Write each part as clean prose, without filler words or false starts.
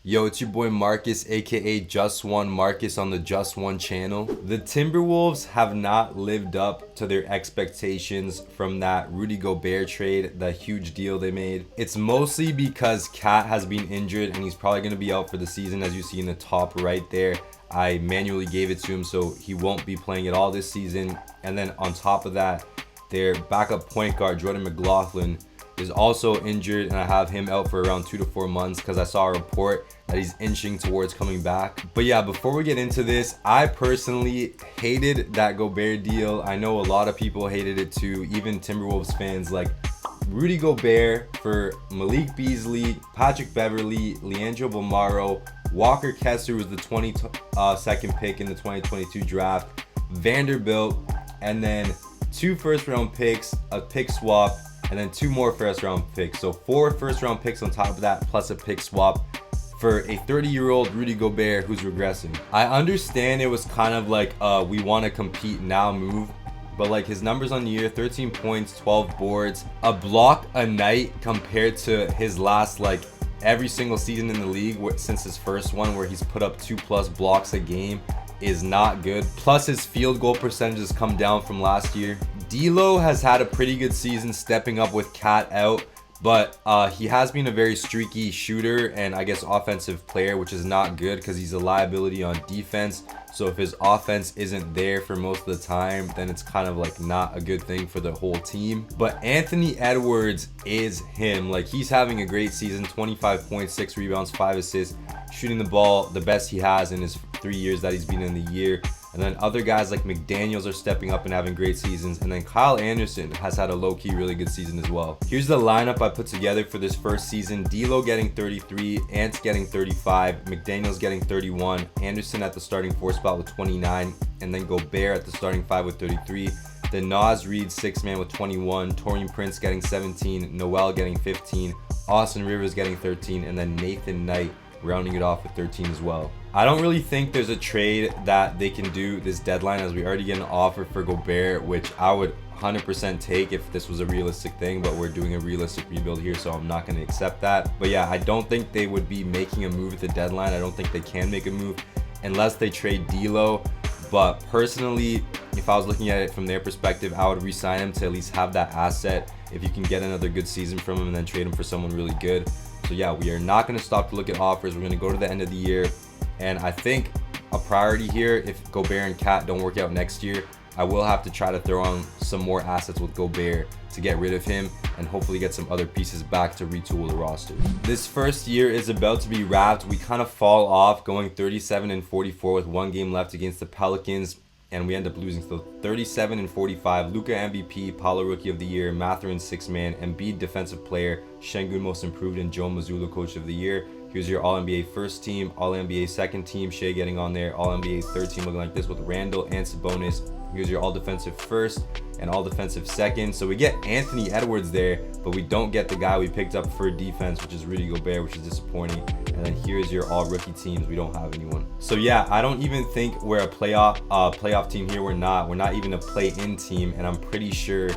Yo, it's your boy Marcus, aka Just One Marcus on the Just One channel. The Timberwolves have not lived up to their expectations from that Rudy Gobert trade, the huge deal they made. It's mostly because Cat has been injured and he's probably going to be out for the season, as you see in the top right there. I manually gave it to him, so he won't be playing at all this season. And then on top of that, their backup point guard, Jordan McLaughlin, is also injured, and I have him out for around 2 to 4 months because I saw a report that he's inching towards coming back. But yeah, before we get into this, I personally hated that Gobert deal. I know a lot of people hated it too, even Timberwolves fans. Like Rudy Gobert for Malik Beasley, Patrick Beverly, Leandro Bolmaro, Walker Kessler was the 22nd pick in the 2022 draft, Vanderbilt, and then 2 first-round picks, a pick swap, and then 2 more first-round picks. So 4 first-round picks on top of that, plus a pick swap for a 30-year-old Rudy Gobert who's regressing. I understand it was kind of like we want to compete now move, but like his numbers on the year, 13 points, 12 boards, a block a night compared to his last like every single season in the league since his first one where he's put up 2+ blocks a game is not good. Plus his field goal percentages come down from last year. D'Lo has had a pretty good season stepping up with Cat out, but he has been a very streaky shooter and I guess offensive player, which is not good because he's a liability on defense. So if his offense isn't there for most of the time, then it's kind of like not a good thing for the whole team. But Anthony Edwards is him. Like he's having a great season, 25 points, 6 rebounds, 5 assists, shooting the ball the best he has in his 3 years that he's been in the year. And then other guys like McDaniels are stepping up and having great seasons. And then Kyle Anderson has had a low-key really good season as well. Here's the lineup I put together for this first season. D'Lo getting 33, Ant getting 35, McDaniels getting 31, Anderson at the starting 4 spot with 29, and then Gobert at the starting 5 with 33. Then Naz Reid 6-man with 21, Taurean Prince getting 17, Noel getting 15, Austin Rivers getting 13, and then Nathan Knight rounding it off with 13 as well. I don't really think there's a trade that they can do this deadline, as we already get an offer for Gobert, which I would 100% take if this was a realistic thing, but we're doing a realistic rebuild here, so I'm not going to accept that. But yeah, I don't think they would be making a move at the deadline. I don't think they can make a move unless they trade D'Lo. But personally, if I was looking at it from their perspective, I would re-sign him to at least have that asset if you can get another good season from him and then trade him for someone really good. So yeah, we are not going to stop to look at offers. We're going to go to the end of the year. And I think a priority here, if Gobert and Cat don't work out next year, I will have to try to throw on some more assets with Gobert to get rid of him and hopefully get some other pieces back to retool the roster. This first year is about to be wrapped. We kind of fall off going 37-44 with 1 game left against the Pelicans, and we end up losing. So 37-45, Luka MVP, Paolo Rookie of the Year, Mathurin 6-man, Embiid Defensive Player, Şengün Most Improved, and Joe Mazzulla Coach of the Year. Here's your All-NBA first team, All-NBA second team, Shea getting on there, All-NBA third team looking like this with Randall and Sabonis. Here's your All-Defensive first and All-Defensive second. So we get Anthony Edwards there, but we don't get the guy we picked up for defense, which is Rudy Gobert, which is disappointing. And then here's your all-rookie teams. We don't have anyone. So yeah, I don't even think we're a playoff team here. We're not even a play-in team, and I'm pretty sure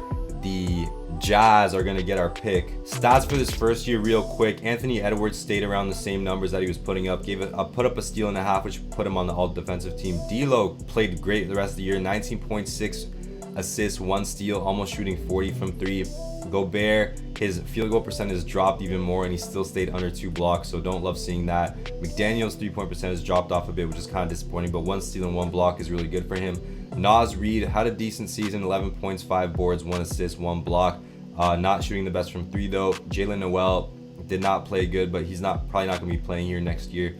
the Jazz are going to get our pick. Stats for this first year real quick. Anthony Edwards stayed around the same numbers that he was putting up. Put up a steal and a half, which put him on the all-defensive team. D'Lo played great the rest of the year. 19.6 assists, 1 steal, almost shooting 40 from 3. Gobert, his field goal percentage dropped even more, and he still stayed under 2 blocks, so don't love seeing that. McDaniels' 3-point percentage dropped off a bit, which is kind of disappointing, but 1 steal and 1 block is really good for him. Naz Reid had a decent season, 11 points, 5 boards, 1 assist, 1 block. Not shooting the best from 3 though. Jalen Noel did not play good, but he's probably not going to be playing here next year.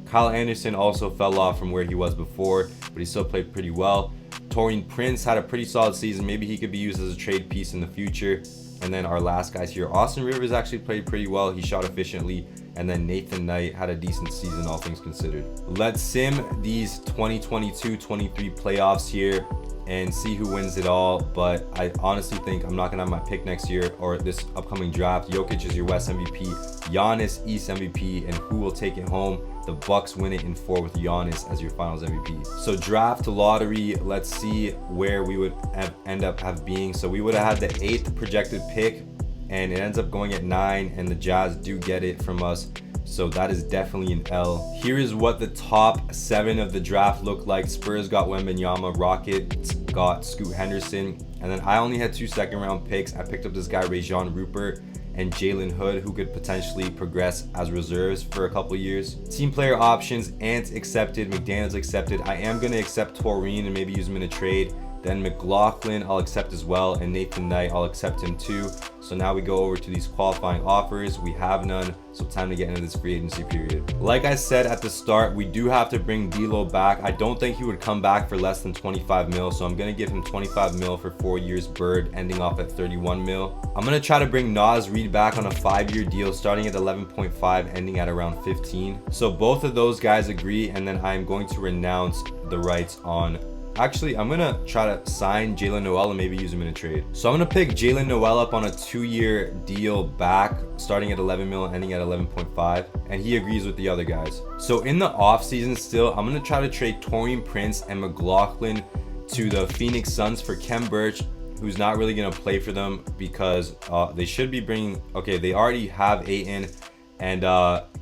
Kyle Anderson also fell off from where he was before, but he still played pretty well. Taurean Prince had a pretty solid season. Maybe he could be used as a trade piece in the future. And then our last guys here, Austin Rivers actually played pretty well. He shot efficiently. And then Nathan Knight had a decent season, all things considered. Let's sim these 2022-23 playoffs here and see who wins it all. But I honestly think I'm not going to have my pick next year or this upcoming draft. Jokic is your West MVP, Giannis East MVP, and who will take it home? The Bucks win it in 4 with Giannis as your Finals MVP. So draft lottery, let's see where we would end up being. So we would have had the 8th projected pick, and it ends up going at 9, and the Jazz do get it from us. So that is definitely an L. Here is what the top 7 of the draft looked like. Spurs got Wembanyama, Rockets got Scoot Henderson, and then I only had 2 second-round picks. I picked up this guy Rajon Rupert and Jalen Hood, who could potentially progress as reserves for a couple years. Team player options, Ant accepted, McDaniels accepted. I am going to accept Taurine and maybe use him in a trade. Then McLaughlin I'll accept as well, and Nathan Knight I'll accept him too. So now we go over to these qualifying offers. We have none, so time to get into this free agency period. Like I said at the start, we do have to bring D'Lo back. I don't think he would come back for less than 25 mil, so I'm gonna give him 25 mil for 4 years, Bird ending off at 31 mil. I'm gonna try to bring Naz Reid back on a 5-year deal starting at 11.5, ending at around 15. So both of those guys agree, and then I'm going to renounce the rights on. Actually, I'm gonna try to sign Jalen Noel and maybe use him in a trade. So I'm gonna pick Jalen Noel up on a 2-year deal back, starting at 11 mil, ending at 11.5, and he agrees with the other guys. So in the offseason still, I'm gonna try to trade Taurean Prince and McLaughlin to the Phoenix Suns for Khem Birch, who's not really gonna play for them because they should be bringing, okay, they already have Ayton, and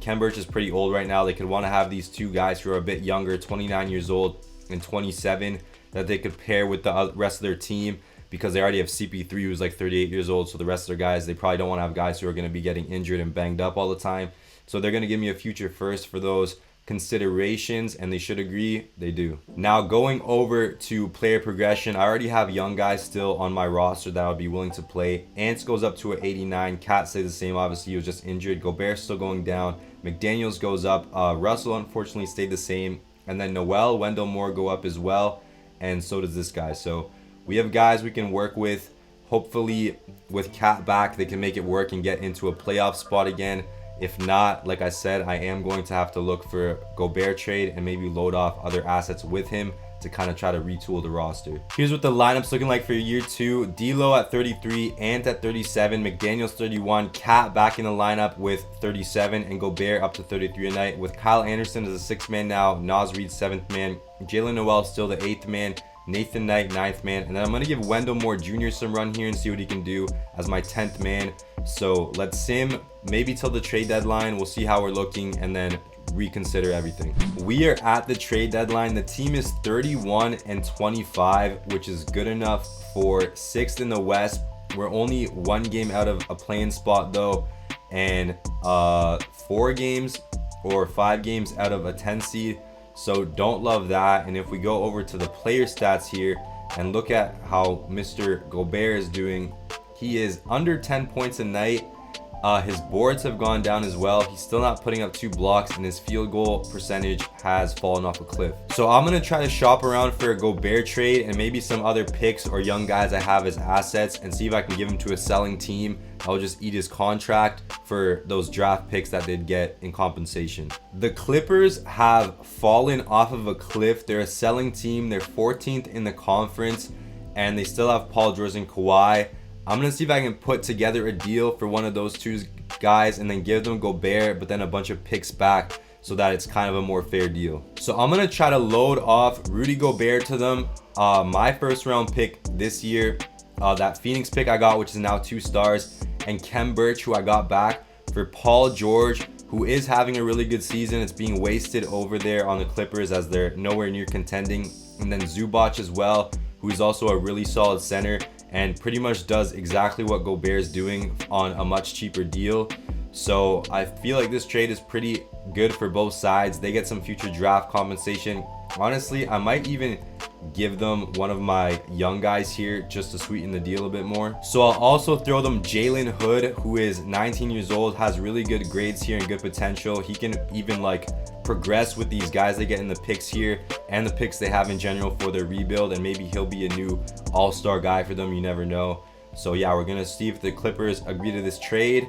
Khem Birch is pretty old right now. They could wanna have these 2 guys who are a bit younger, 29 years old, and 27, that they could pair with the rest of their team, because they already have CP3 who's like 38 years old. So the rest of their guys, they probably don't want to have guys who are going to be getting injured and banged up all the time. So they're going to give me a future first for those considerations, and they should agree. They do. Now going over to player progression, I already have young guys still on my roster that I would be willing to play. Ants goes up to an 89. Cat stays the same. Obviously he was just injured. Gobert still going down. McDaniels goes up. Russell unfortunately stayed the same. And then Noel, Wendell Moore go up as well, and so does this guy. So we have guys we can work with. Hopefully with Cat back, they can make it work and get into a playoff spot again. If not, like I said, I am going to have to look for a Gobert trade and maybe load off other assets with him to kind of try to retool the roster. Here's what the lineup's looking like for year 2. D'Lo at 33, Ant at 37, McDaniels 31, Cat back in the lineup with 37, and Gobert up to 33 a night, with Kyle Anderson as a 6th man now, Naz Reid 7th man, Jalen Noel still the 8th man, Nathan Knight 9th man, and then I'm going to give Wendell Moore Jr. some run here and see what he can do as my 10th man. So let's sim maybe till the trade deadline. We'll see how we're looking and then reconsider everything. We are at the trade deadline. The team is 31-25, which is good enough for 6th in the West. We're only 1 game out of a play-in spot though, and 4 games or 5 games out of a 10 seed. So don't love that. And if we go over to the player stats here and look at how Mr. Gobert is doing, he is under 10 points a night. His boards have gone down as well. He's still not putting up 2 blocks, and his field goal percentage has fallen off a cliff. So I'm going to try to shop around for a Gobert trade and maybe some other picks or young guys I have as assets and see if I can give him to a selling team. I'll just eat his contract for those draft picks that they'd get in compensation. The Clippers have fallen off of a cliff. They're a selling team. They're 14th in the conference, and they still have Paul George and Kawhi. I'm going to see if I can put together a deal for one of those 2 guys and then give them Gobert, but then a bunch of picks back so that it's kind of a more fair deal. So I'm going to try to load off Rudy Gobert to them. My 1st round pick this year, that Phoenix pick I got, which is now 2 stars, and Khem Birch, who I got back, for Paul George, who is having a really good season. It's being wasted over there on the Clippers as they're nowhere near contending. And then Zubac as well, who is also a really solid center and pretty much does exactly what Gobert is doing on a much cheaper deal. So I feel like this trade is pretty good for both sides. They get some future draft compensation. Honestly, I might even give them one of my young guys here just to sweeten the deal a bit more. So I'll also throw them Jalen Hood, who is 19 years old, has really good grades here and good potential. He can even like progress with these guys they get in the picks here and the picks they have in general for their rebuild, and maybe he'll be a new all-star guy for them. You never know. So yeah, we're gonna see if the Clippers agree to this trade,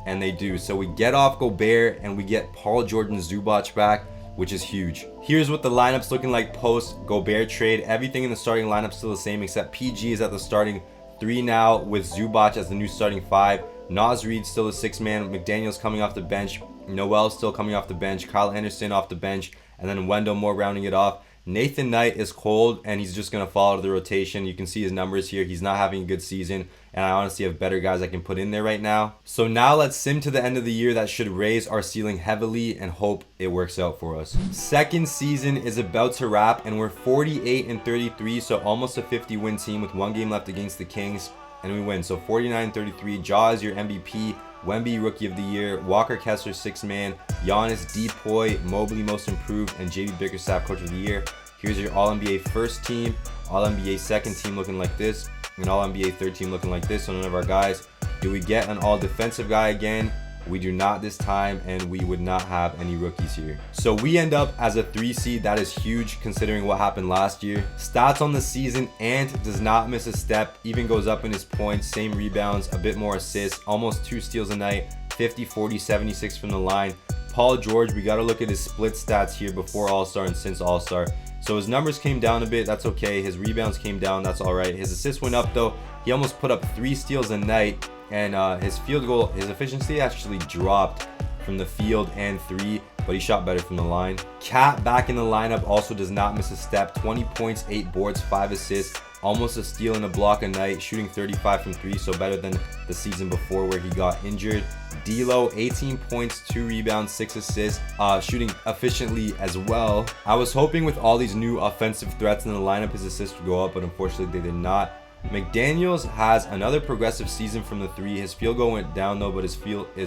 and they do. So we get off Gobert and we get Paul George and Zubac back, which is huge. Here's what the lineup's looking like post Gobert trade. Everything in the starting lineup's still the same, except PG is at the starting 3 now with Zubac as the new starting 5. Naz Reid still the 6th man. McDaniels coming off the bench. Noel still coming off the bench. Kyle Anderson off the bench. And then Wendell Moore rounding it off. Nathan Knight is cold, and he's just going to fall out of the rotation. You can see his numbers here. He's not having a good season, and I honestly have better guys I can put in there right now. So now let's sim to the end of the year. That should raise our ceiling heavily and hope it works out for us. Second season is about to wrap, and we're 48-33, so almost a 50-win team with 1 game left against the Kings, and we win. So 49-33. Ja is your MVP. Wemby Rookie of the Year, Walker Kessler 6th Man, Giannis Depoy, Mobley Most Improved, and JB Bickerstaff Coach of the Year. Here's your All-NBA first team, All-NBA second team looking like this, and All-NBA third team looking like this. So none of our guys. Do we get an all-defensive guy again? We do not this time, and we would not have any rookies here. So we end up as a 3 seed. That is huge considering what happened last year. Stats on the season: Ant does not miss a step, even goes up in his points, same rebounds, a bit more assists, almost 2 steals a night, 50, 40, 76 from the line. Paul George, we got to look at his split stats here before All-Star and since All-Star. So his numbers came down a bit, that's okay. His rebounds came down, that's all right. His assists went up though. He almost put up 3 steals a night. And his field goal, his efficiency actually dropped from the field and 3, but he shot better from the line. Cat back in the lineup, also does not miss a step. 20 points, 8 boards, 5 assists, almost a steal and a block a night, shooting 35 from 3, so better than the season before where he got injured. D'Lo, 18 points, 2 rebounds, 6 assists, shooting efficiently as well. I was hoping with all these new offensive threats in the lineup, his assists would go up, but unfortunately they did not. McDaniels has another progressive season from the 3. His field goal went down though, but his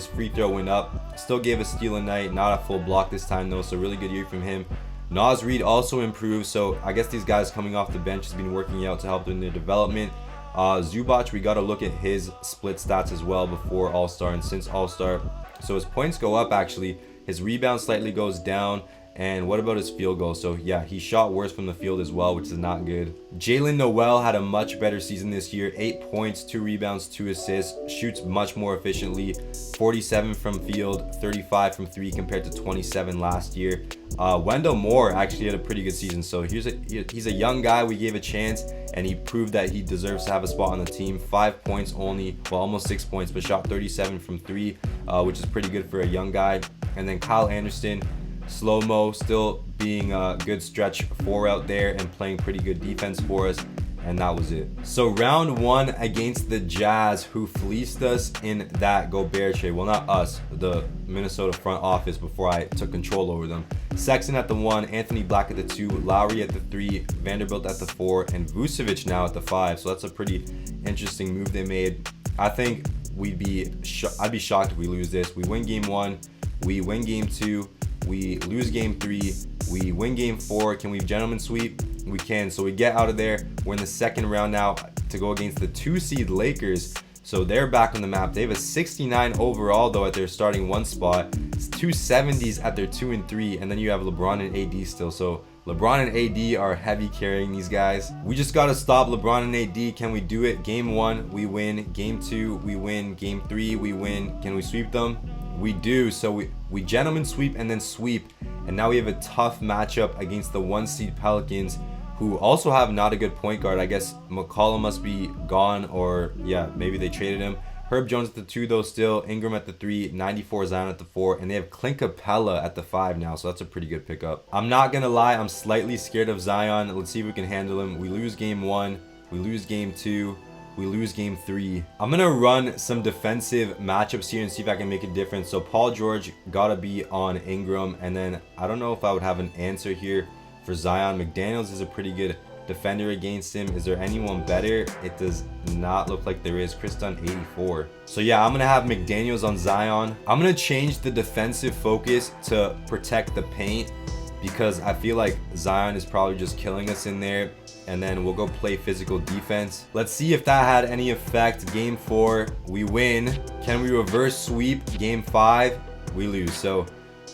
free throw went up. Still gave a steal a night, not a full block this time though, so really good year from him. Naz Reid also improved, so I guess these guys coming off the bench has been working out to help in their development. Zubac, we got to look at his split stats as well before All-Star and since All-Star. So his points go up actually, his rebound slightly goes down. And what about his field goal? So yeah, he shot worse from the field as well, which is not good. Jalen Noel had a much better season this year. 8 points, 2 rebounds, 2 assists. Shoots much more efficiently. 47 from field, 35 from 3 compared to 27 last year. Wendell Moore actually had a pretty good season. So he's a young guy. We gave a chance, and he proved that he deserves to have a spot on the team. 5 points only, well, almost 6 points, but shot 37 from 3, which is pretty good for a young guy. And then Kyle Anderson, slow-mo, still being a good stretch 4 out there and playing pretty good defense for us, and that was it. So round 1 against the Jazz, who fleeced us in that Gobert trade. Well, not us, the Minnesota front office before I took control over them. Sexton at the 1, Anthony Black at the 2, Lowry at the 3, Vanderbilt at the 4, and Vucevic now at the 5. So that's a pretty interesting move they made. I think I'd be shocked if we lose this. We win game 1, we win game 2, we lose game 3, we win game 4. Can we gentlemen sweep? We can. So we get out of there. We're in the second round now to go against the 2 seed Lakers. So they're back on the map. They have a 69 overall though at their starting 1 spot. It's 270s at their 2 and 3, and then you have LeBron and AD still. So LeBron and AD are heavy carrying these guys. We just got to stop LeBron and AD. Can we do it? Game 1, we win. Game 2, we win. Game 3, we win. Can we sweep them? We do. So we gentlemen sweep and then sweep, and now we have a tough matchup against the 1 seed Pelicans, who also have not a good point guard. I guess McCollum must be gone, or yeah, maybe they traded him. Herb Jones at the 2 though still, Ingram at the 3, 94 Zion at the 4, and they have Clint Capella at the 5 now, so that's a pretty good pickup. I'm not gonna lie, I'm slightly scared of Zion. Let's see if we can handle him. We lose game 1, we lose game 2, we lose game 3. I'm gonna run some defensive matchups here and see if I can make a difference. So Paul George gotta be on Ingram, and then I don't know if I would have an answer here for Zion. McDaniels is a pretty good defender against him. Is there anyone better? It does not look like there is. Chris Dunn 84. So yeah, I'm gonna have McDaniels on Zion. I'm gonna change the defensive focus to protect the paint, because I feel like Zion is probably just killing us in there, and then we'll go play physical defense. Let's see if that had any effect. Game 4, we win. Can we reverse sweep? Game 5, we lose. So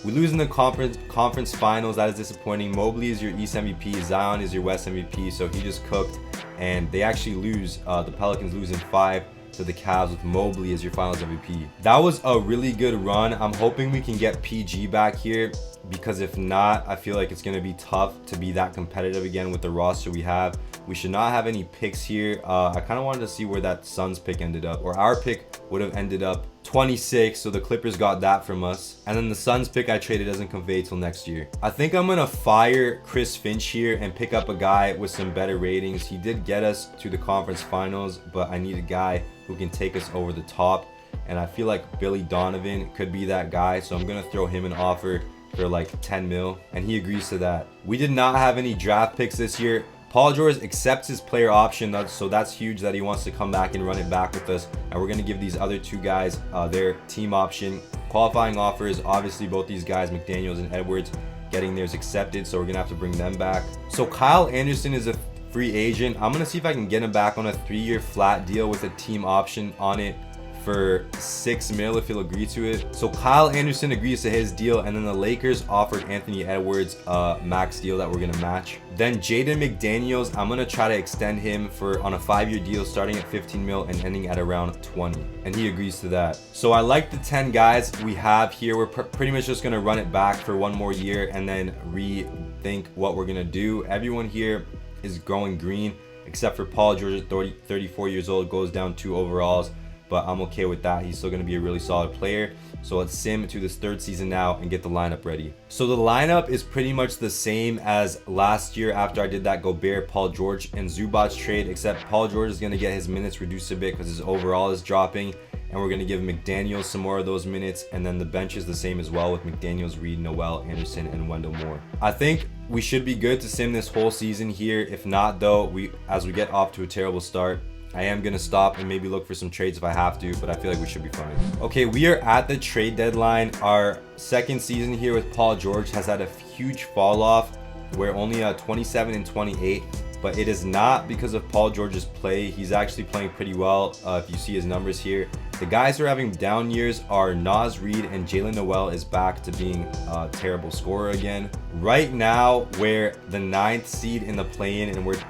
we lose in the conference finals. That is disappointing. Mobley is your East MVP. Zion is your West MVP. So he just cooked, and they actually lose. The Pelicans lose in 5 to the Cavs with Mobley as your finals MVP. That was a really good run. I'm hoping we can get PG back here, because if not, I feel like it's going to be tough to be that competitive again with the roster we have. We should not have any picks here. I kind of wanted to see where that Suns pick ended up, or our pick would have ended up 26, so the Clippers got that from us. And then the Suns pick I traded doesn't convey till next year. I think I'm gonna fire Chris Finch here and pick up a guy with some better ratings. He did get us to the conference finals, but I need a guy who can take us over the top. And I feel like Billy Donovan could be that guy, so I'm gonna throw him an offer for like 10 mil, and he agrees to that. We did not have any draft picks this year. Paul George accepts his player option, so that's huge that he wants to come back and run it back with us. And we're going to give these other two guys their team option. Qualifying offers, obviously both these guys, McDaniels and Edwards, getting theirs accepted, so we're going to have to bring them back. So Kyle Anderson is a free agent. I'm going to see if I can get him back on a 3-year flat deal with a team option on it for 6 mil if he'll agree to it. So Kyle Anderson agrees to his deal, and then the Lakers offered Anthony Edwards a max deal that we're gonna match. Then Jaden McDaniels, I'm gonna try to extend him on a 5-year deal starting at 15 mil and ending at around 20, and he agrees to that. So I like the 10 guys we have here. We're pretty much just gonna run it back for 1 more year and then rethink what we're gonna do. Everyone here is going green except for Paul George at 34 years old, goes down 2 overalls. But I'm okay with that. He's still going to be a really solid player. So let's sim to this 3rd season now and get the lineup ready. So the lineup is pretty much the same as last year after I did that Gobert, Paul George, and Zubac trade, except Paul George is going to get his minutes reduced a bit because his overall is dropping. And we're going to give McDaniels some more of those minutes. And then the bench is the same as well with McDaniels, Reed, Noel, Anderson, and Wendell Moore. I think we should be good to sim this whole season here. If not, though, as we get off to a terrible start, I am going to stop and maybe look for some trades if I have to, but I feel like we should be fine. Okay, we are at the trade deadline. Our 2nd season here with Paul George has had a huge fall off. We're only 27 and 28, but it is not because of Paul George's play. He's actually playing pretty well if you see his numbers here. The guys who are having down years are Naz Reid, and Jalen Noel is back to being a terrible scorer again. Right now, we're the 9th seed in the play-in, and we're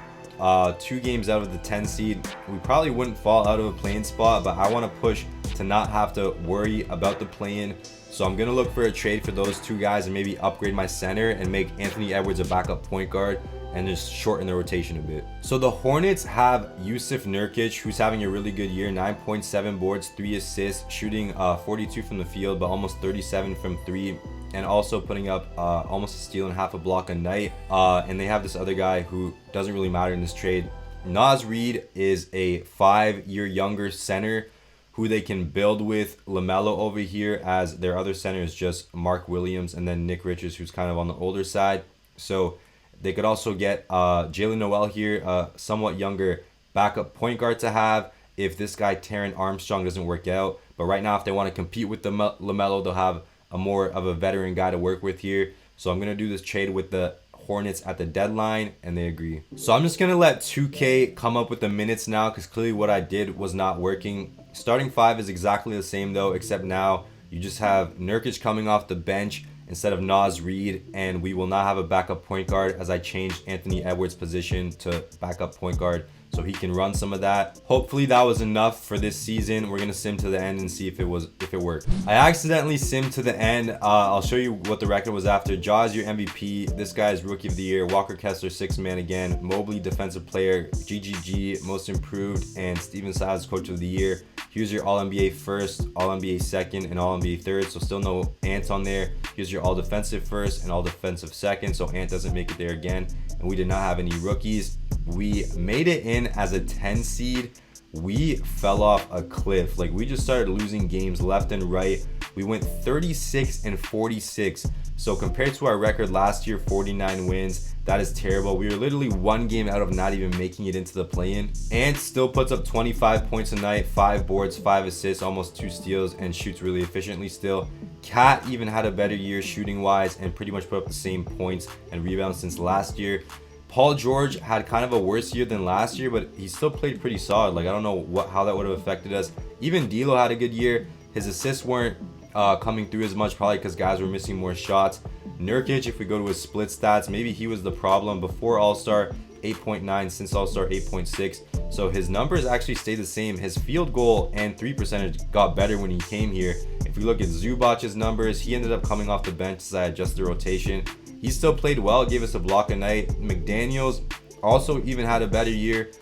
2 games out of the 10 seed. We probably wouldn't fall out of a play-in spot, but I want to push to not have to worry about the play-in. So I'm going to look for a trade for those 2 guys and maybe upgrade my center and make Anthony Edwards a backup point guard and just shorten the rotation a bit. So the Hornets have Yusuf Nurkic, who's having a really good year. 9.7 boards, 3 assists, shooting 42 from the field, but almost 37 from 3. And also putting up almost a steal and half a block a night. And they have this other guy who doesn't really matter in this trade. Naz Reid is a 5-year younger center who they can build with. LaMelo over here as their other center is just Mark Williams, and then Nick Richards, who's kind of on the older side. So they could also get Jalen Noel here, a somewhat younger backup point guard to have if this guy Taron Armstrong doesn't work out. But right now, if they want to compete with the LaMelo, they'll have a more of a veteran guy to work with here. So I'm going to do this trade with the Hornets at the deadline, and they agree. So I'm just going to let 2K come up with the minutes now, because clearly what I did was not working. Starting 5 is exactly the same though, except now you just have Nurkic coming off the bench instead of Naz Reid, and we will not have a backup point guard as I changed Anthony Edwards' position to backup point guard so he can run some of that. Hopefully that was enough for this season. We're gonna sim to the end and see if it worked. I accidentally simmed to the end. I'll show you what the record was after. Ja is your MVP. This guy is Rookie of the Year. Walker Kessler, 6th man again. Mobley, Defensive Player. GGG, Most Improved, and Steven Silas, Coach of the Year. Here's your All-NBA first, All-NBA second, and All-NBA third. So still no Ant on there. Here's your All-Defensive first and All-Defensive second. So Ant doesn't make it there again. And we did not have any rookies. We made it in as a 10 seed. We fell off a cliff. Like, we just started losing games left and right. We went 36 and 46. So compared to our record last year, 49 wins, that is terrible. We were literally 1 game out of not even making it into the play-in. Ant still puts up 25 points a night, 5 boards, 5 assists, almost 2 steals, and shoots really efficiently still. Cat even had a better year shooting wise and pretty much put up the same points and rebounds since last year. Paul George had kind of a worse year than last year, but he still played pretty solid. Like, I don't know how that would have affected us. Even D'Lo had a good year. His assists weren't coming through as much, probably because guys were missing more shots. Nurkic, if we go to his split stats, maybe he was the problem. Before All-Star, 8.9. Since All-Star, 8.6. So his numbers actually stayed the same. His field goal and 3 percentage got better when he came here. If we look at Zubac's numbers, he ended up coming off the bench as I adjusted the rotation. He still played well, gave us a block a night. McDaniels also even had a better year.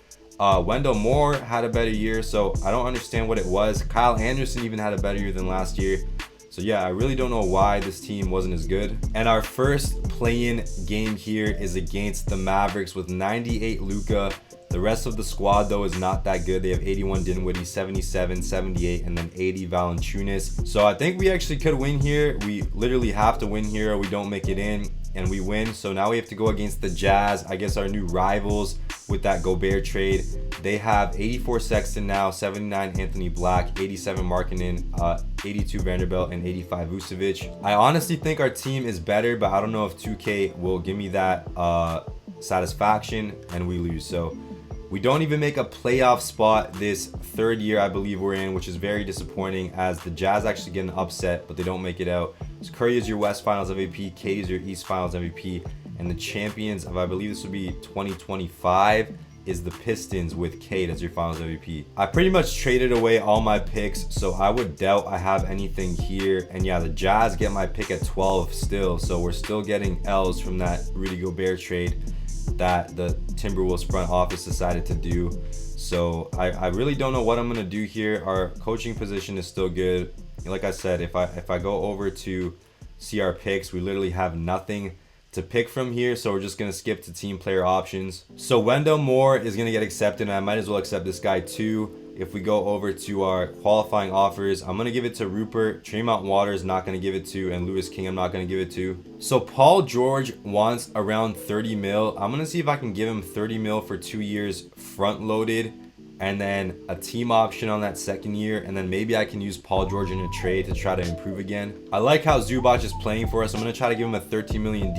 Wendell Moore had a better year, so I don't understand what it was. Kyle Anderson even had a better year than last year. So yeah, I really don't know why this team wasn't as good. And our first play-in game here is against the Mavericks with 98 Luka. The rest of the squad, though, is not that good. They have 81 Dinwiddie, 77, 78, and then 80 Valanciunas. So I think we actually could win here. We literally have to win here or we don't make it in, and we win. So now we have to go against the Jazz, I guess our new rivals with that Gobert trade. They have 84 Sexton now, 79 Anthony Black, 87 Markkanen, 82 Vanderbilt, and 85 Vucevic. I honestly think our team is better, but I don't know if 2K will give me that satisfaction, and we lose. So we don't even make a playoff spot this third year I believe we're in, which is very disappointing as the Jazz actually get an upset, but they don't make it out. So Curry is your West Finals MVP, K is your East Finals MVP, and the champions of, I believe this would be 2025, is the Pistons with Cade as your Finals MVP. I pretty much traded away all my picks, so I would doubt I have anything here. And yeah, the Jazz get my pick at 12 still, so we're still getting L's from that Rudy Gobert trade that the Timberwolves front office decided to do. So I really don't know what I'm gonna do here. Our coaching position is still good. Like I said, if I go over to see our picks, we literally have nothing to pick from here, so we're just gonna skip to team player options. So Wendell Moore is gonna get accepted, and I might as well accept this guy too. If we go over to our qualifying offers, I'm gonna give it to Rupert. Tremont Waters not gonna give it to, and Lewis King I'm not gonna give it to. So Paul George wants around 30 mil. I'm gonna see if I can give him 30 mil for 2 years front loaded, and then a team option on that second year, and then maybe I can use Paul George in a trade to try to improve again. I like how Zubac is playing for us. I'm gonna try to give him a 13 million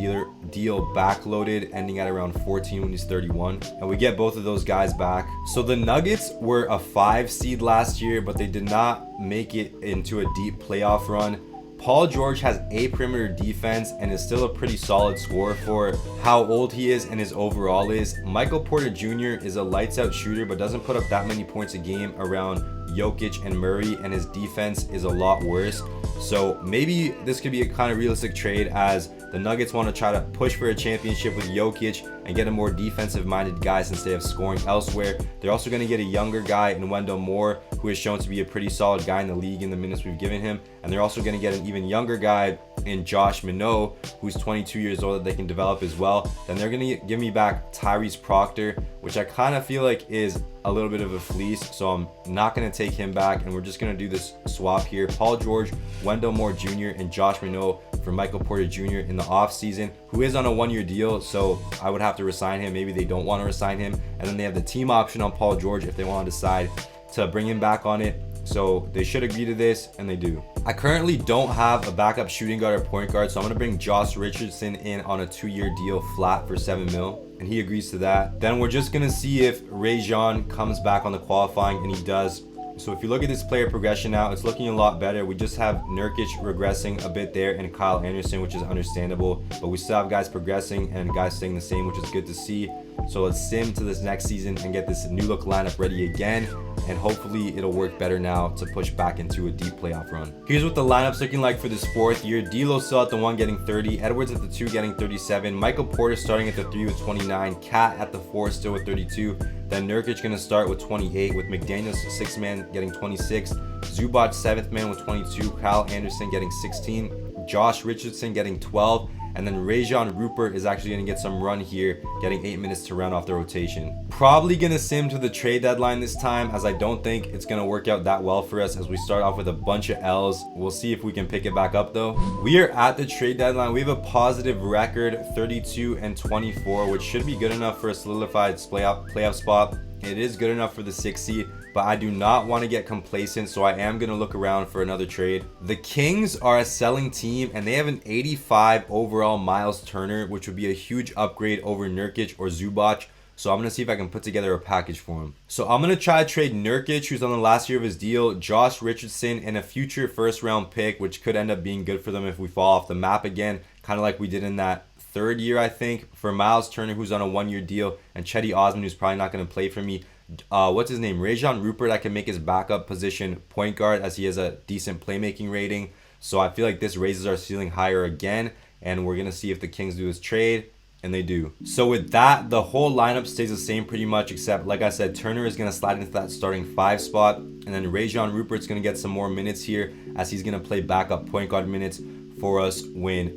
deal backloaded, ending at around 14 when he's 31, and we get both of those guys back. So the Nuggets were a 5 seed last year, but they did not make it into a deep playoff run. Paul George has a perimeter defense and is still a pretty solid scorer for how old he is and his overall is. Michael Porter Jr. is a lights out shooter but doesn't put up that many points a game around Jokic and Murray, and his defense is a lot worse. So maybe this could be a kind of realistic trade as the Nuggets want to try to push for a championship with Jokic and get a more defensive minded guy since they have scoring elsewhere. They're also going to get a younger guy in Wendell Moore, who is shown to be a pretty solid guy in the league in the minutes we've given him. And they're also going to get an even younger guy in Josh Minot, who's 22 years old, that they can develop as well. Then they're going to give me back Tyrese Proctor, which I kind of feel like is a little bit of a fleece, so I'm not going to take him back, and we're just going to do this swap here. Paul George, Wendell Moore Jr., and Josh Minot for Michael Porter Jr. in the offseason, who is on a 1-year deal, so I would have to resign him. Maybe they don't want to resign him, and then they have the team option on Paul George if they want to decide to bring him back on it. So they should agree to this, and they do. I currently don't have a backup shooting guard or point guard, so I'm going to bring Josh Richardson in on a 2-year deal flat for 7 mil, and he agrees to that. Then we're just going to see if Rajon comes back on the qualifying, and he does. So if you look at this player progression now, it's looking a lot better. We just have Nurkic regressing a bit there and Kyle Anderson, which is understandable, but we still have guys progressing and guys staying the same, which is good to see. So let's sim to this next season and get this new look lineup ready again, and hopefully it'll work better now to push back into a deep playoff run. Here's what the lineup's looking like for this 4th year. D'Lo still at the 1 getting 30, Edwards at the 2 getting 37, Michael Porter starting at the 3 with 29, Cat at the 4 still with 32, then Nurkic gonna start with 28, with McDaniels 6th man getting 26, Zubac 7th man with 22, Kyle Anderson getting 16, Josh Richardson getting 12, and then Rajon Rupert is actually going to get some run here, getting 8 minutes to round off the rotation. Probably going to sim to the trade deadline this time, as I don't think it's going to work out that well for us as we start off with a bunch of L's. We'll see if we can pick it back up though. We are at the trade deadline. We have a positive record, 32-24, which should be good enough for a solidified playoff spot. It is good enough for the 6th seed, but I do not want to get complacent, so I am going to look around for another trade. The Kings are a selling team, and they have an 85 overall Miles Turner, which would be a huge upgrade over Nurkic or Zubac. So I'm going to see if I can put together a package for him. So I'm going to try to trade Nurkic, who's on the last year of his deal, Josh Richardson, and a future 1st round pick, which could end up being good for them if we fall off the map again, kind of like we did in that 3rd year, I think, for Miles Turner, who's on a 1-year deal, and Chetty Osman, who's probably not going to play for me. What's his name? Rajon Rupert, I can make his backup position point guard, as he has a decent playmaking rating. So I feel like this raises our ceiling higher again, and we're going to see if the Kings do this trade. And they do. So with that, the whole lineup stays the same pretty much, except like I said, Turner is going to slide into that starting 5 spot. And then Rajon Rupert's going to get some more minutes here, as he's going to play backup point guard minutes for us when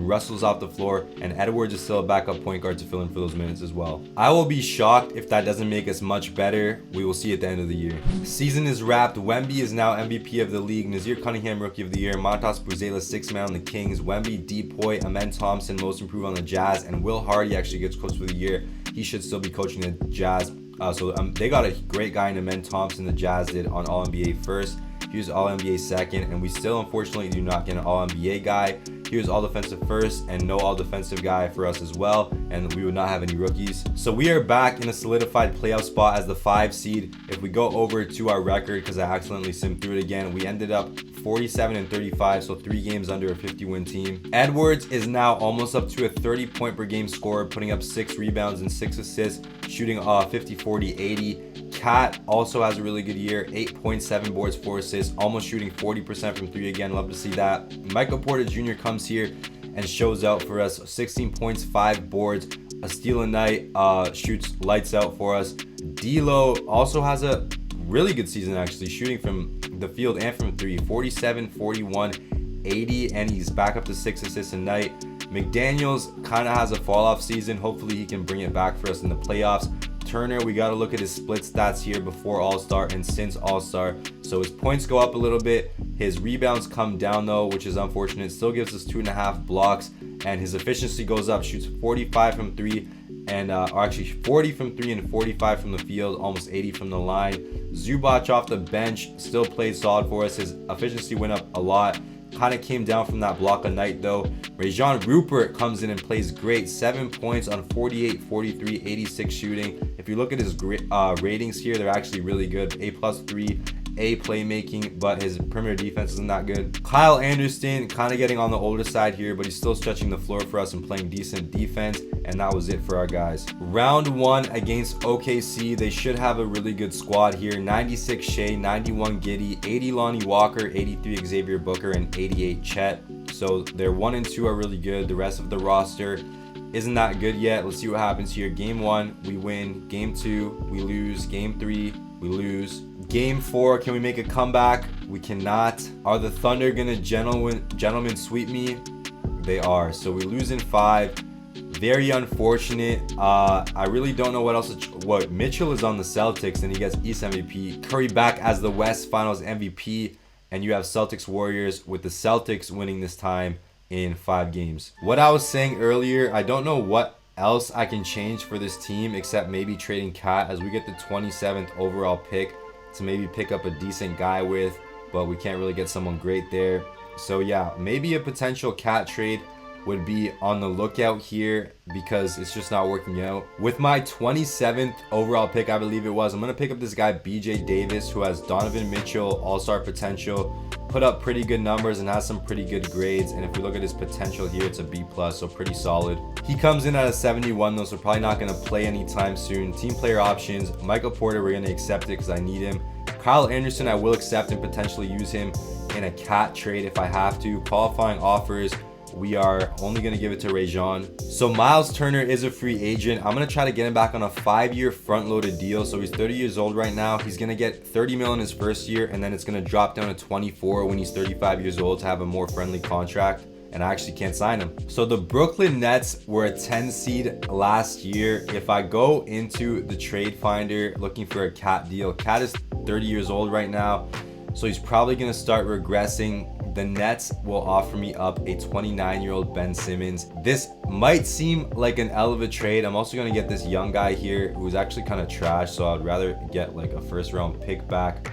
Russell's off the floor, and Edwards is still a backup point guard to fill in for those minutes as well. I will be shocked if that doesn't make us much better. We will see at the end of the year. Season is wrapped. Wemby is now MVP of the league. Nazir Cunningham Rookie of the Year. Montas Buzela 6th man on the Kings. Wemby, Depoy, Amen Thompson Most Improved on the Jazz, and Will Hardy actually gets Coach of the Year. He should still be coaching the Jazz. They got a great guy in Amen Thompson. The Jazz did on All-NBA first. He was All-NBA second, and we still unfortunately do not get an All-NBA guy. He was All-Defensive first and no All-Defensive guy for us as well, and we would not have any rookies. So we are back in a solidified playoff spot as the 5 seed. If we go over to our record, because I accidentally simmed through it again, we ended up 47-35, so 3 games under a 50-win team. Edwards is now almost up to a 30-point per game scorer, putting up 6 rebounds and 6 assists, shooting 50, 40, 80. Cat also has a really good year, 8.7 boards, 4 assists, almost shooting 40% from 3 again. Love to see that. Michael Porter Jr. comes here and shows out for us. 16 points, 5 boards, a steal a night, shoots lights out for us. D'Lo also has a really good season, actually, shooting from the field and from 3. 47, 41, 80, and he's back up to 6 assists a night. McDaniels kind of has a fall off season. Hopefully he can bring it back for us in the playoffs. Turner, we got to look at his split stats here before All-Star and since All-Star. So his points go up a little bit. His rebounds come down though, which is unfortunate. Still gives us 2.5 blocks, and his efficiency goes up. Shoots 45 from 3 and or actually 40 from 3 and 45 from the field, almost 80 from the line. Zubac off the bench still played solid for us. His efficiency went up a lot. Kind of came down from that block a night though. Rajon Rupert comes in and plays great. 7 points on 48, 43, 86 shooting. If you look at his ratings here, they're actually really good. A+3, A playmaking, but his perimeter defense isn't that good. Kyle Anderson kind of getting on the older side here, but he's still stretching the floor for us and playing decent defense. And that was it for our guys. Round 1 against OKC. They should have a really good squad here. 96 Shea, 91 Giddey, 80 Lonnie Walker, 83 Xavier Booker, and 88 Chet. So their 1 and 2 are really good. The rest of the roster isn't that good yet. Let's see what happens here. Game 1, we win. Game 2, we lose. Game 3, we lose. Game 4, can we make a comeback? We cannot. Are the Thunder gonna gentlemen sweep me? They are. So we lose in 5. Very unfortunate. I really don't know what else. Mitchell is on the Celtics and he gets East MVP. Curry back as the West Finals MVP, and you have Celtics Warriors with the Celtics winning this time in 5 games. What I was saying earlier, I don't know what else I can change for this team except maybe trading Cat, as we get the 27th overall pick to maybe pick up a decent guy with, but we can't really get someone great there. So yeah, maybe a potential Cat trade would be on the lookout here, because it's just not working out. With my 27th overall pick, I believe it was, I'm going to pick up this guy BJ Davis, who has Donovan Mitchell all-star potential, put up pretty good numbers and has some pretty good grades. And if we look at his potential here, it's a B+, so pretty solid. He comes in at a 71 though, so probably not going to play anytime soon. Team player options, Michael Porter, we're going to accept it because I need him. Kyle Anderson, I will accept and potentially use him in a Cat trade if I have to. Qualifying offers, we are only going to give it to Rajon. So Miles Turner is a free agent. I'm going to try to get him back on a 5-year front-loaded deal. So he's 30 years old right now. He's going to get 30 mil in his first year, and then it's going to drop down to 24 when he's 35 years old to have a more friendly contract. And I actually can't sign him. So the Brooklyn Nets were a 10 seed last year. If I go into the trade finder looking for a Cat deal, Cat is 30 years old right now, so he's probably going to start regressing. The Nets will offer me up a 29-year-old Ben Simmons. This might seem like an hell of a trade. I'm also going to get this young guy here who's actually kind of trash, so I'd rather get like a first-round pick back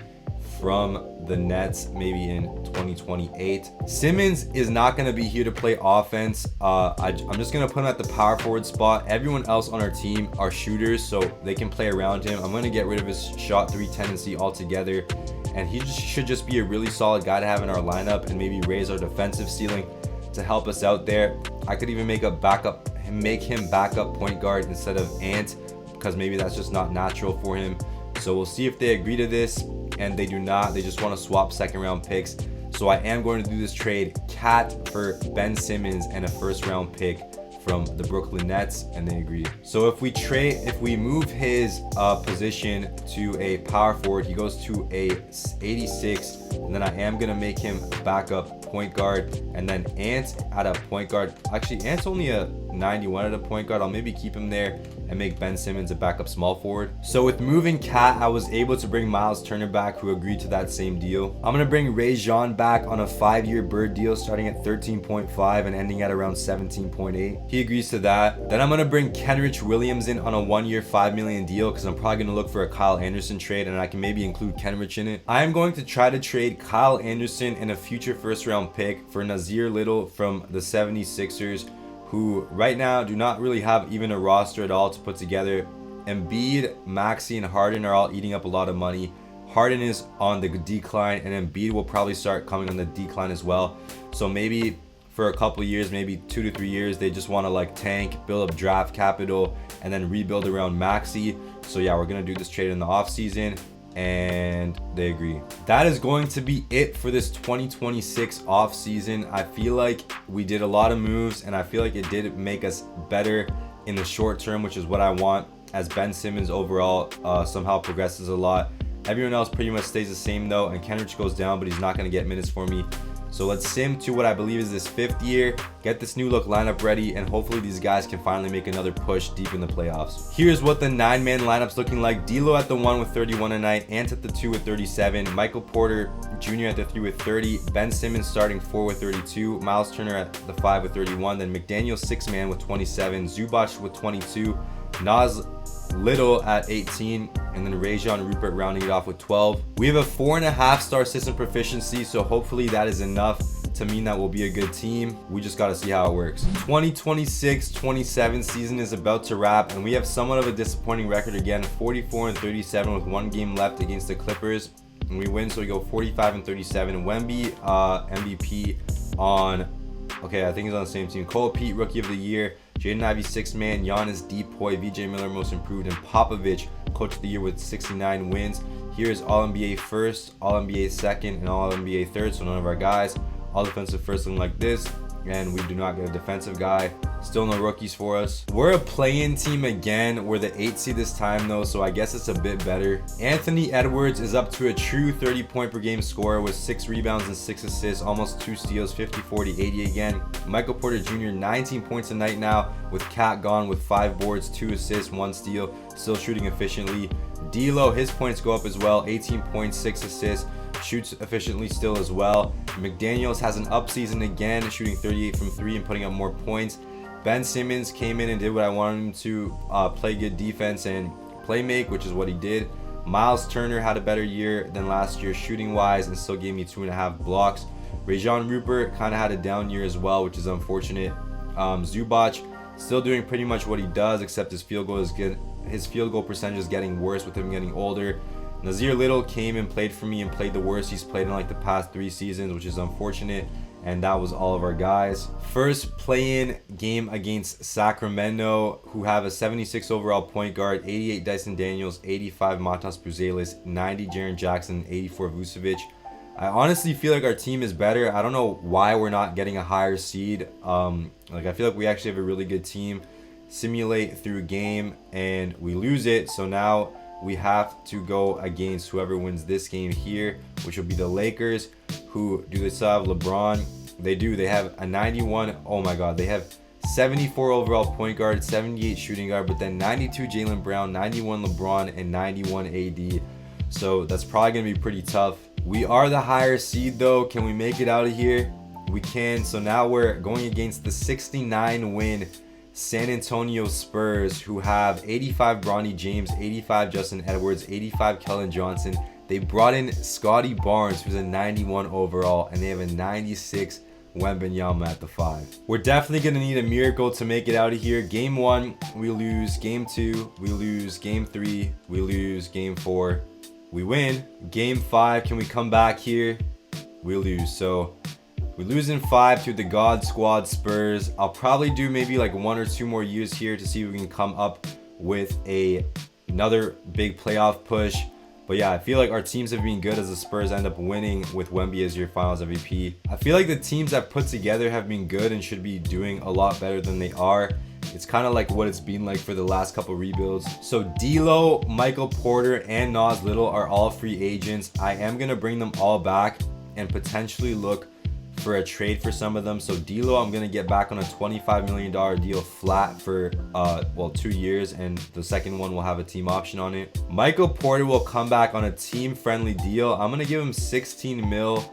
from the Nets maybe in 2028. Simmons is not going to be here to play offense. I'm just going to put him at the power forward spot. Everyone else on our team are shooters, so they can play around him. I'm going to get rid of his shot 3 tendency altogether, and he should just be a really solid guy to have in our lineup and maybe raise our defensive ceiling to help us out there. I could even make him backup point guard instead of Ant, because maybe that's just not natural for him. So we'll see if they agree to this, and they do not. They just want to swap second-round picks. So I am going to do this trade: Cat for Ben Simmons and a first-round pick from the Brooklyn Nets, and they agree. So if we move his position to a power forward, he goes to a 86, and then I am gonna make him backup point guard, and then Ant at a point guard. Actually, Ant's only a 91 at a point guard. I'll maybe keep him there and make Ben Simmons a backup small forward. So with moving Cat, I was able to bring Miles Turner back, who agreed to that same deal. I'm gonna bring Rajon back on a 5-year Bird deal starting at 13.5 and ending at around 17.8. He agrees to that. Then I'm gonna bring Kenrich Williams in on a 1-year $5 million deal, because I'm probably gonna look for a Kyle Anderson trade, and I can maybe include Kenrich in it. I am going to try to trade Kyle Anderson and a future first-round pick for Nasir Little from the 76ers, who right now do not really have even a roster at all to put together. Embiid, Maxey, and Harden are all eating up a lot of money. Harden is on the decline, and Embiid will probably start coming on the decline as well. So maybe for a couple years, maybe 2 to 3 years, they just want to like tank, build up draft capital, and then rebuild around Maxey. So yeah, we're gonna do this trade in the offseason, and they agree. That is going to be it for this 2026 offseason. I feel like we did a lot of moves, and I feel like it did make us better in the short term, which is what I want, as Ben Simmons overall somehow progresses a lot. Everyone else pretty much stays the same though, and Kenrich goes down, but he's not going to get minutes for me. So let's sim to what I believe is this 5th year, get this new look lineup ready, and hopefully these guys can finally make another push deep in the playoffs. Here's what the 9-man lineup's looking like. D'Lo at the 1 with 31 tonight, Ant at the 2 with 37, Michael Porter Jr. at the 3 with 30, Ben Simmons starting 4 with 32, Miles Turner at the 5 with 31, then McDaniel 6-man with 27, Zubac with 22, Nas Little at 18, and then Rajon Rupert rounding it off with 12. We have a 4.5-star system proficiency, so hopefully that is enough to mean that we'll be a good team. We just got to see how it works. 2026-27 season is about to wrap, and we have somewhat of a disappointing record again, 44-37 with 1 game left against the Clippers, and we win, so we go 45-37. Wemby MVP on, okay, I think he's on the same team. Cole Pete Rookie of the Year, Jaden Ivey 6-man, Giannis Depoy, VJ Miller Most Improved, and Popovich Coach of the Year with 69 wins. Here is All-NBA first, All-NBA second, and All-NBA third, so none of our guys. All defensive first looking like this, and we do not get a defensive guy. Still no rookies for us. We're a play-in team again. We're the 8th seed this time though, so I guess it's a bit better. Anthony Edwards is up to a true 30-point per game scorer with 6 rebounds and 6 assists, almost 2 steals, 50, 40, 80 again. Michael Porter Jr. 19 points a night now, with Cat gone with 5 boards, 2 assists, 1 steal, still shooting efficiently. D'Lo, his points go up as well, 18 points, 6 assists, shoots efficiently still as well. McDaniels has an up season again, shooting 38 from 3 and putting up more points. Ben Simmons came in and did what I wanted him to, play good defense and play make, which is what he did. Miles Turner had a better year than last year shooting wise and still gave me 2.5 blocks. Rajon Rupert kind of had a down year as well, which is unfortunate. Zubac still doing pretty much what he does, except his field goal percentage is getting worse with him getting older. Nasir Little came and played for me and played the worst he's played in like the past 3 seasons, which is unfortunate. And that was all of our guys. First play-in game against Sacramento, who have a 76 overall point guard, 88 Dyson Daniels, 85 Matas Buzelis, 90 Jaren Jackson, 84 Vucevic. I honestly feel like our team is better. I don't know why we're not getting a higher seed. I feel like we actually have a really good team. Simulate through game and we lose it. So now we have to go against whoever wins this game here, which will be the Lakers, who do they still have LeBron? They do. They have a 91. Oh my God. They have 74 overall point guard, 78 shooting guard, but then 92 Jaylen Brown, 91 LeBron, and 91 AD. So that's probably going to be pretty tough. We are the higher seed though. Can we make it out of here? We can. So now we're going against the 69 win San Antonio Spurs, who have 85 Bronny James, 85 Justin Edwards, 85 Kellen Johnson. They brought in Scotty Barnes, who's a 91 overall, and they have a 96 Wembanyama at the 5. We're definitely going to need a miracle to make it out of here. Game 1, we lose. Game 2, we lose. Game 3, we lose. Game 4, we win. Game 5, can we come back here? We lose. So we lose in 5 to the God Squad Spurs. I'll probably do maybe like 1 or 2 more years here to see if we can come up with another big playoff push. But yeah, I feel like our teams have been good as the Spurs end up winning with Wemby as your finals MVP. I feel like the teams that put together have been good and should be doing a lot better than they are. It's kind of like what it's been like for the last couple rebuilds. So D'Lo, Michael Porter, and Nas Little are all free agents. I am going to bring them all back and potentially look for a trade for some of them. So D'Lo, I'm going to get back on a $25 million deal flat for 2 years, and the second one will have a team option on it. Michael Porter will come back on a team friendly deal. I'm going to give him 16 mil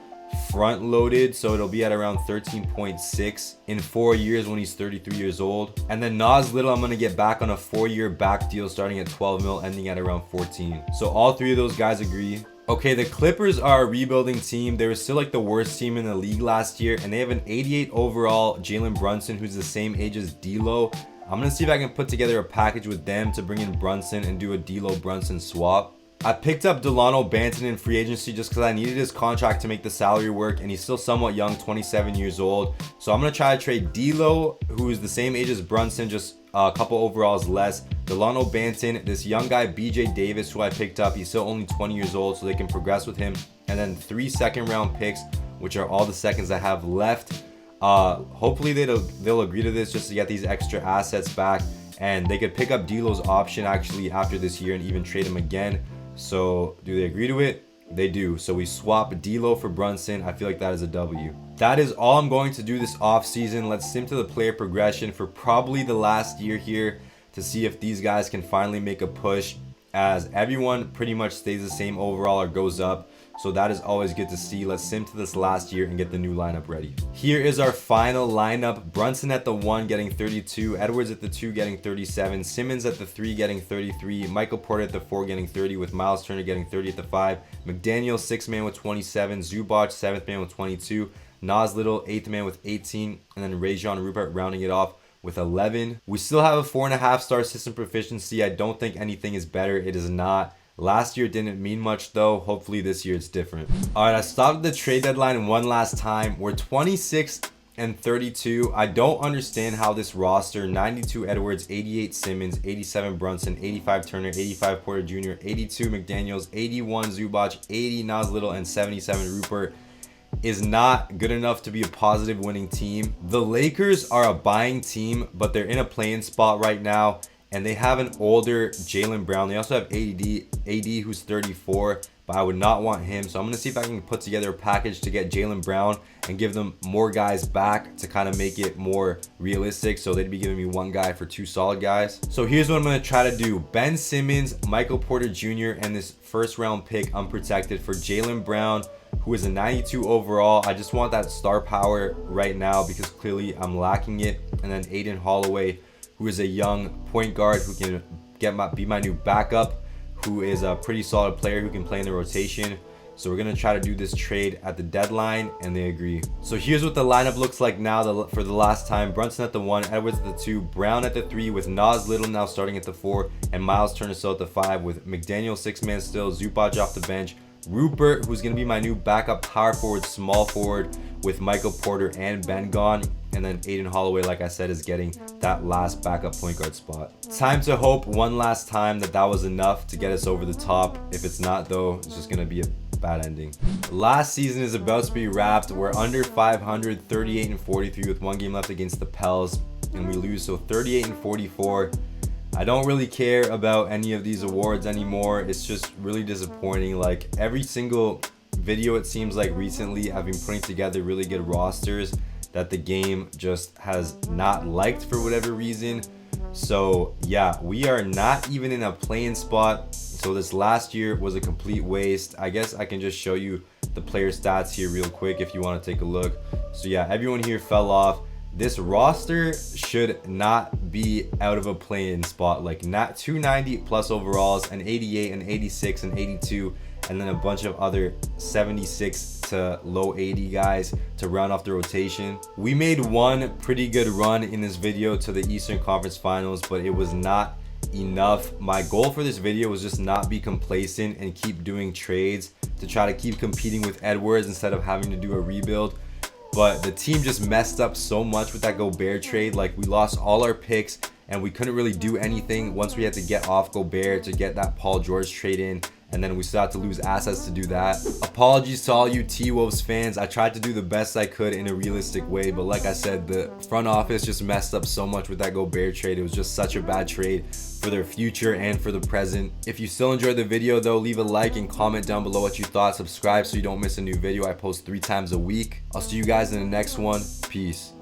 front loaded, so it'll be at around 13.6 in 4 years when he's 33 years old. And then Nas Little, I'm going to get back on a 4-year back deal starting at 12 mil, ending at around 14. So all three of those guys agree. Okay, the Clippers are a rebuilding team. They were still like the worst team in the league last year, and they have an 88 overall Jalen Brunson, who's the same age as D'Lo. I'm going to see if I can put together a package with them to bring in Brunson and do a D'Lo Brunson swap. I picked up Delano Banton in free agency just because I needed his contract to make the salary work, and he's still somewhat young, 27 years old. So I'm going to try to trade D'Lo, who is the same age as Brunson, just a couple overalls less. Delano Banton, this young guy, BJ Davis, who I picked up. He's still only 20 years old, so they can progress with him. And then 3 second-round picks, which are all the seconds I have left. Hopefully they'll agree to this just to get these extra assets back, and they could pick up D'Lo's option actually after this year and even trade him again. So do they agree to it? They do. So we swap D'Lo for Brunson. I feel like that is a W. That is all I'm going to do this offseason. Let's sim to the player progression for probably the last year here to see if these guys can finally make a push, as everyone pretty much stays the same overall or goes up. So that is always good to see. Let's sim to this last year and get the new lineup ready. Here is our final lineup. Brunson at the 1 getting 32, Edwards at the 2 getting 37, Simmons at the 3 getting 33, Michael Porter at the 4 getting 30 with Miles Turner getting 30 at the 5, McDaniel 6th man with 27, Zubac 7th man with 22, Nas Little 8th man with 18, and then Rajon Rupert rounding it off with 11. We still have a 4.5 star system proficiency. I don't think anything is better. It is not. Last year didn't mean much though. Hopefully this year it's different. All right, I stopped the trade deadline one last time. We're 26 and 32. I don't understand how this roster, 92 Edwards, 88 Simmons, 87 Brunson, 85 Turner, 85 Porter Jr., 82 McDaniels, 81 Zubac, 80 Nas Little, and 77 Rupert, is not good enough to be a positive winning team. The Lakers are a buying team, but they're in a play-in spot right now, and they have an older Jaylen Brown. They also have AD who's 34, but I would not want him. So I'm going to see if I can put together a package to get Jaylen Brown and give them more guys back to kind of make it more realistic. So they'd be giving me one guy for 2 solid guys. So here's what I'm going to try to do. Ben Simmons, Michael Porter Jr., and this first round pick unprotected for Jaylen Brown, who is a 92 overall. I just want that star power right now because clearly I'm lacking it. And then Aiden Holloway, who is a young point guard who can be my new backup, who is a pretty solid player who can play in the rotation. So we're going to try to do this trade at the deadline, and they agree. So here's what the lineup looks like now for the last time. Brunson at the 1, Edwards at the 2, Brown at the 3 with Nas Little now starting at the 4, and Miles Turner still at the 5 with McDaniel 6th man still, Zubac off the bench, Rupert, who's going to be my new backup power forward, small forward with Michael Porter and Ben gone. And then Aiden Holloway, like I said, is getting that last backup point guard spot. Time to hope one last time that was enough to get us over the top. If it's not though, it's just going to be a bad ending. Last season is about to be wrapped. We're under 500, 38 and 43 with 1 game left against the Pels, and we lose. So 38 and 44. I don't really care about any of these awards anymore. It's just really disappointing. Like every single video, it seems like recently I've been putting together really good rosters that the game just has not liked for whatever reason. So yeah, we are not even in a play-in spot. So this last year was a complete waste. I guess I can just show you the player stats here real quick if you want to take a look. So yeah, everyone here fell off. This roster should not be out of a play-in spot. Like not 290 plus overalls, and 88 and 86 and 82, and then a bunch of other 76 to low 80 guys to round off the rotation. We made one pretty good run in this video to the Eastern Conference Finals, but it was not enough. My goal for this video was just not be complacent and keep doing trades to try to keep competing with Edwards instead of having to do a rebuild. But the team just messed up so much with that Gobert trade. Like we lost all our picks and we couldn't really do anything once we had to get off Gobert to get that Paul George trade in. and then we still had to lose assets to do that. Apologies to all you T-Wolves fans. I tried to do the best I could in a realistic way, but like I said, the front office just messed up so much with that Gobert trade. It was just such a bad trade for their future and for the present. If you still enjoyed the video though, leave a like and comment down below what you thought. Subscribe so you don't miss a new video. I post 3 times a week. I'll see you guys in the next one. Peace.